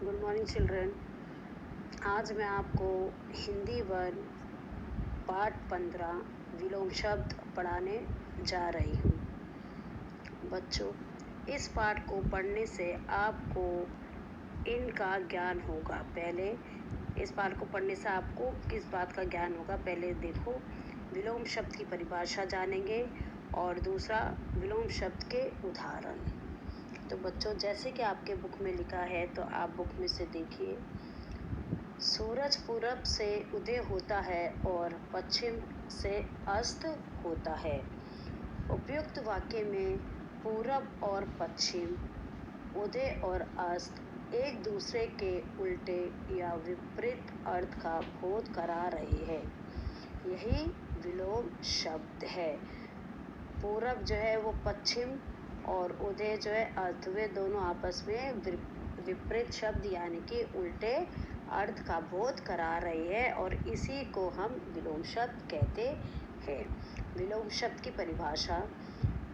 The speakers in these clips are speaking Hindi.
Good morning children. आज मैं आपको हिंदी वन पाठ 15 विलोम शब्द पढ़ाने जा रही हूँ। बच्चों, इस पाठ को पढ़ने से आपको इनका ज्ञान होगा। पहले इस पाठ को पढ़ने से आपको किस बात का ज्ञान होगा, पहले देखो। विलोम शब्द की परिभाषा जानेंगे और दूसरा विलोम शब्द के उदाहरण। तो बच्चों, जैसे कि आपके बुक में लिखा है, तो आप बुक में से देखिए। सूरज पूरब से उदय होता है और पश्चिम से अस्त होता है। उपयुक्त वाक्य में पूरब और पश्चिम, उदय और अस्त एक दूसरे के उल्टे या विपरीत अर्थ का बोध करा रहे हैं। यही विलोम शब्द है। पूरब जो है वो पश्चिम और उदय जो है अर्थ, वे दोनों आपस में विपरीत शब्द यानी कि उल्टे अर्थ का बोध करा रही है और इसी को हम विलोम शब्द कहते हैं। विलोम शब्द की परिभाषा: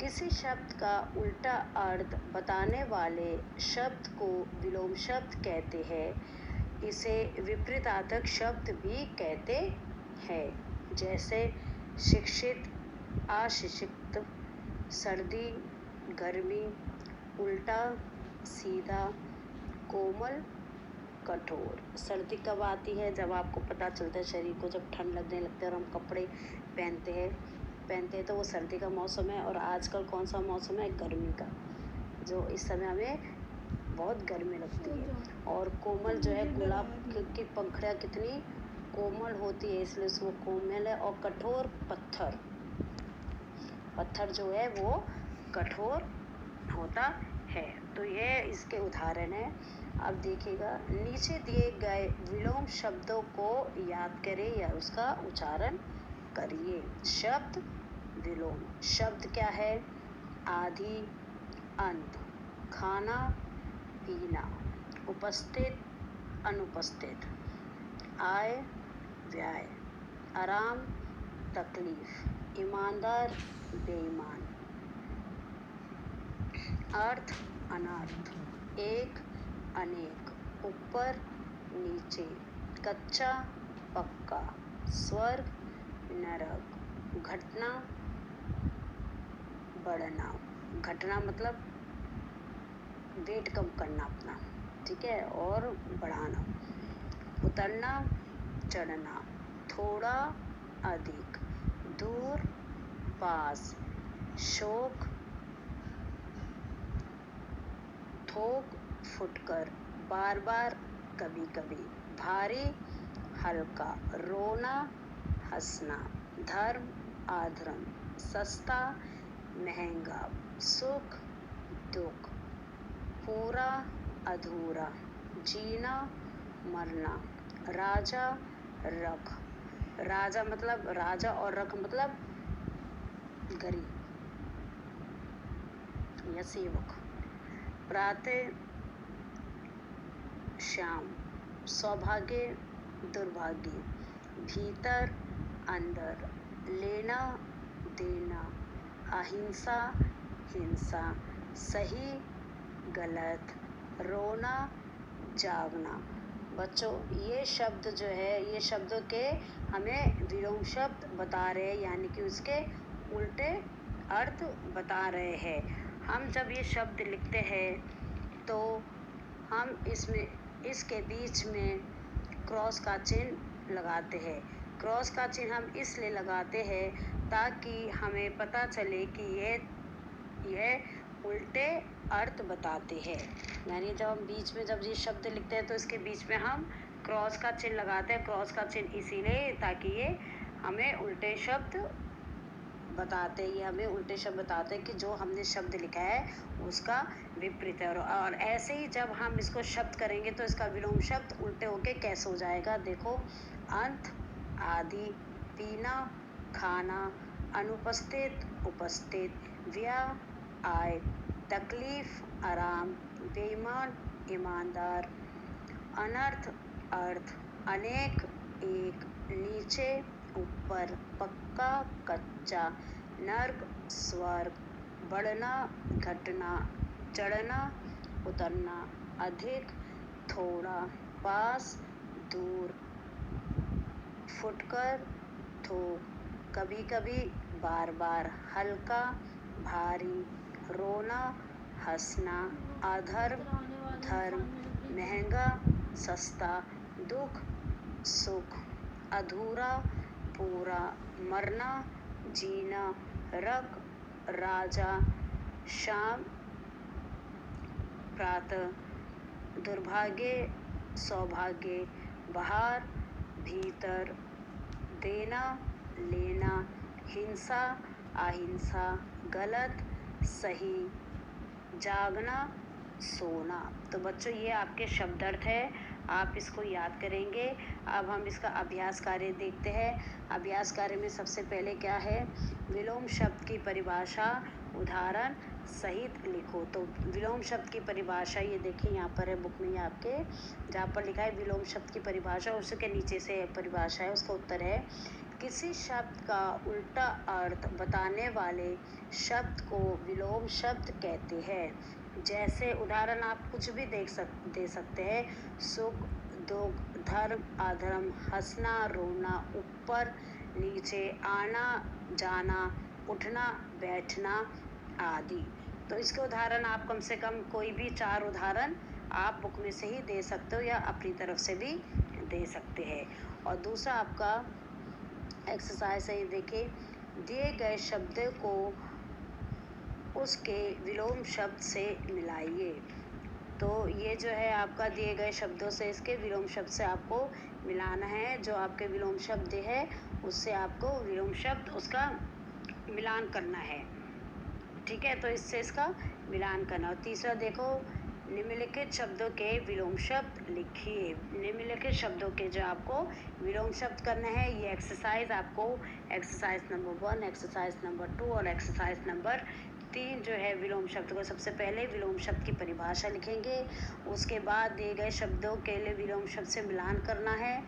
किसी शब्द का उल्टा अर्थ बताने वाले शब्द को विलोम शब्द कहते हैं। इसे विपरीतार्थक शब्द भी कहते हैं, जैसे शिक्षित, अशिक्षित, सर्दी, गर्मी, उल्टा, सीधा, कोमल, कठोर। सर्दी कब आती है? जब आपको पता चलता है शरीर को, जब ठंड लगने लगती है और हम कपड़े पहनते हैं तो वो सर्दी का मौसम है। और आजकल कौन सा मौसम है? गर्मी का, जो इस समय हमें बहुत गर्मी लगती है। और कोमल जो है, गुलाब की पंखुड़ियाँ कितनी कोमल होती है, इसलिए उसको कोमल है। और कठोर, पत्थर जो है वो कठोर होता है। तो ये इसके उदाहरण है। अब देखिएगा, नीचे दिए गए विलोम शब्दों को याद करें या उसका उच्चारण करिए। शब्द विलोम शब्द क्या है? आदि, अंत, खाना, पीना, उपस्थित, अनुपस्थित, आय, व्यय, आराम, तकलीफ, ईमानदार, बेईमान। अर्थ, अनर्थ, एक, अनेक, ऊपर, नीचे, कच्चा, पक्का, स्वर्ग, नरक, घटना, बढ़ना। घटना मतलब वेट कम करना अपना, ठीक है, और बढ़ाना। उतरना, चढ़ना, थोड़ा, अधिक, दूर, पास, शोक, थोक, फुटकर, बार बार, कभी कभी, भारी, हल्का, रोना, हंसना, धर्म, अधर्म, सस्ता, महंगा, सुख, दुख, पूरा, अधूरा, जीना, मरना, राजा, रख। राजा मतलब राजा और रख मतलब गरीब या सेवक। प्रातः, शाम, सौभाग्य, दुर्भाग्य, भीतर, अंदर, लेना, देना, अहिंसा, हिंसा, सही, गलत, रोना, जागना। बच्चों, ये शब्द जो है, ये शब्दों के हमें विलोम शब्द बता रहे हैं, यानी कि उसके उल्टे अर्थ बता रहे हैं। हम जब ये शब्द लिखते हैं तो हम इसके बीच में क्रॉस का चिन्ह लगाते हैं। क्रॉस का चिन्ह हम इसलिए लगाते हैं ताकि हमें पता चले कि यह उल्टे अर्थ बताते हैं। यानी जब हम बीच में जब ये शब्द लिखते हैं तो इसके बीच में हम क्रॉस का चिन्ह लगाते हैं। क्रॉस का चिन्ह इसीलिए ताकि ये हमें उल्टे शब्द बताते हैं, ये हमें उल्टे शब्द बताते हैं कि जो हमने शब्द लिखा है उसका विपरीत है। और ऐसे ही जब हम इसको शब्द करेंगे तो इसका विलोम शब्द उल्टे होके कैसे हो जाएगा, देखो। अंत, आदि, पीना, खाना, अनुपस्थित, उपस्थित, व्यय, आय, तकलीफ, आराम, बेईमान, ईमानदार, अनर्थ, अर्थ, अनेक, एक, नीचे, ऊपर, पक्का, कच्चा, नर्क, स्वर्ग, बढ़ना, घटना, चढ़ना, उतरना, अधिक, थोड़ा, पास, दूर, फुटकर, थोक, कभी कभी, बार बार, हल्का, भारी, रोना, हंसना, अधर्म, धर्म, महंगा, सस्ता, दुख, सुख, अधूरा, पूरा, मरना, जीना, रक, राजा, शाम, प्रातः, दुर्भाग्य, सौभाग्य, बाहर, भीतर, देना, लेना, हिंसा, अहिंसा, गलत, सही, जागना, सोना। तो बच्चों ये आपके शब्द अर्थ है, आप इसको याद करेंगे। अब हम इसका अभ्यास कार्य देखते हैं। अभ्यास कार्य में सबसे पहले क्या है, विलोम शब्द की परिभाषा उदाहरण सहित लिखो। तो विलोम शब्द की परिभाषा ये देखिए यहाँ पर है बुक में, आपके जहाँ पर लिखा है विलोम शब्द की परिभाषा, उसके नीचे से परिभाषा है, उसका उत्तर है किसी शब्द का उल्टा अर्थ बताने वाले शब्द को विलोम शब्द कहते हैं। जैसे उदाहरण आप कुछ भी दे सकते हैं, सुख, दुख, धर्म, अधर्म, हंसना, रोना, ऊपर, नीचे, आना, जाना, उठना, बैठना आदि। तो इसके उदाहरण आप कम से कम कोई भी 4 उदाहरण आप बुक में से ही दे सकते हो या अपनी तरफ से भी दे सकते हैं। और दूसरा आपका एक्सरसाइज है, ये देखिए, दिए गए शब्द को उसके विलोम शब्द से मिलाइए। तो ये जो है आपका दिए गए शब्दों से इसके विलोम शब्द से आपको मिलाना है। जो आपके विलोम शब्द है उससे आपको विलोम शब्द उसका मिलान करना है, ठीक है। तो इससे इसका मिलान करना। और तीसरा देखो, निम्नलिखित शब्दों के विलोम शब्द लिखिए। निम्नलिखित शब्दों के जो आपको विलोम शब्द करने हैं, ये एक्सरसाइज आपको एक्सरसाइज नंबर 1, एक्सरसाइज नंबर 2 और एक्सरसाइज नंबर 3 जो है विलोम शब्द को सबसे पहले विलोम शब्द की परिभाषा लिखेंगे, उसके बाद दिए गए शब्दों के लिए विलोम शब्द से मिलान करना है,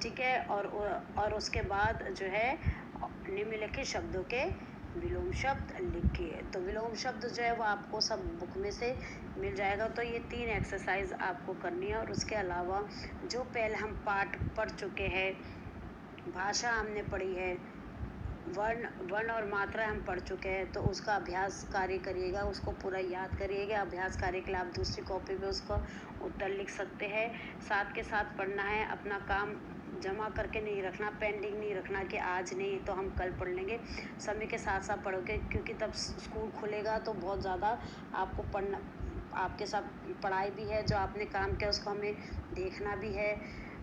ठीक है। और उसके बाद जो है निम्नलिखित शब्दों के विलोम शब्द लिखिए। तो विलोम शब्द जो है वो आपको सब बुक में से मिल जाएगा। तो ये 3 एक्सरसाइज आपको करनी है। और उसके अलावा जो पहले हम पाठ पढ़ चुके हैं, भाषा हमने पढ़ी है, वर्ण और मात्रा हम पढ़ चुके हैं, तो उसका अभ्यास कार्य करिएगा, उसको पूरा याद करिएगा। अभ्यास कार्य के लिए आप दूसरी कॉपी पे उसका उत्तर लिख सकते हैं। साथ के साथ पढ़ना है, अपना काम जमा करके नहीं रखना, पेंडिंग नहीं रखना कि आज नहीं तो हम कल पढ़ लेंगे। समय के साथ साथ पढ़ोगे, क्योंकि तब स्कूल खुलेगा तो बहुत ज़्यादा आपको पढ़ना, आपके साथ पढ़ाई भी है, जो आपने काम किया उसको हमें देखना भी है,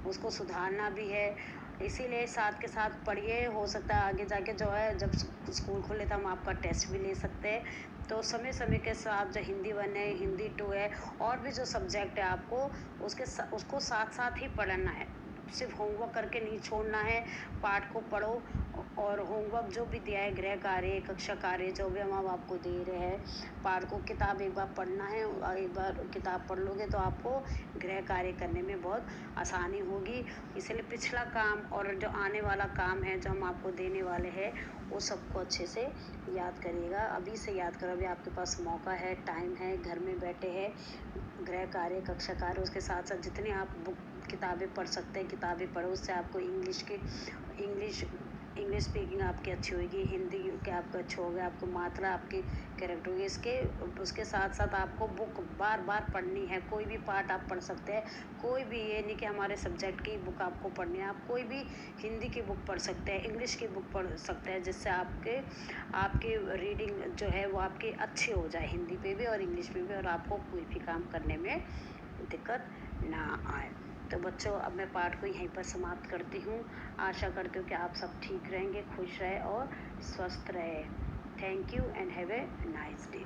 उसको सुधारना भी है। इसीलिए साथ के साथ पढ़िए। हो सकता है आगे जाके जो है जब स्कूल खुले तो हम आपका टेस्ट भी ले सकते हैं। तो समय समय के साथ जो हिंदी 1 है, हिंदी 2 है, और भी जो सब्जेक्ट है आपको उसको साथ साथ ही पढ़ना है। सिर्फ होमवर्क करके नहीं छोड़ना है, पाठ को पढ़ो। और होमवर्क जो भी दिया है, गृह कार्य, कक्षा कार्य, जो भी हम आपको दे रहे हैं, पाठ को किताब एक बार पढ़ना है, और एक बार किताब पढ़ लोगे तो आपको गृह कार्य करने में बहुत आसानी होगी। इसलिए पिछला काम और जो आने वाला काम है जो हम आपको देने वाले हैं, वो सबको अच्छे से याद करिएगा। अभी से याद करो, अभी आपके पास मौका है, टाइम है, घर में बैठे हैं। गृह कार्य, कक्षा कार्य, उसके साथ साथ जितने आप बुक किताबें पढ़ सकते हैं किताबें पढ़ो। उससे आपको इंग्लिश स्पीकिंग आपकी अच्छी होगी, हिंदी के आपका अच्छा होगा, आपको मात्रा आपकी करेक्ट होगी। उसके साथ साथ आपको बुक बार बार पढ़नी है। कोई भी पार्ट आप पढ़ सकते हैं, कोई भी ये नहीं कि हमारे सब्जेक्ट की बुक आपको पढ़नी है, आप कोई भी हिंदी की बुक पढ़ सकते हैं, इंग्लिश की बुक पढ़ सकते हैं, जिससे आपकी रीडिंग जो है वो आपकी अच्छी हो जाए, हिंदी पे भी और इंग्लिश में भी, और आपको कोई भी काम करने में दिक्कत ना आए। तो बच्चों, अब मैं पाठ को यहीं पर समाप्त करती हूँ। आशा करती हूँ कि आप सब ठीक रहेंगे, खुश रहे और स्वस्थ रहे। Thank you and have a nice day.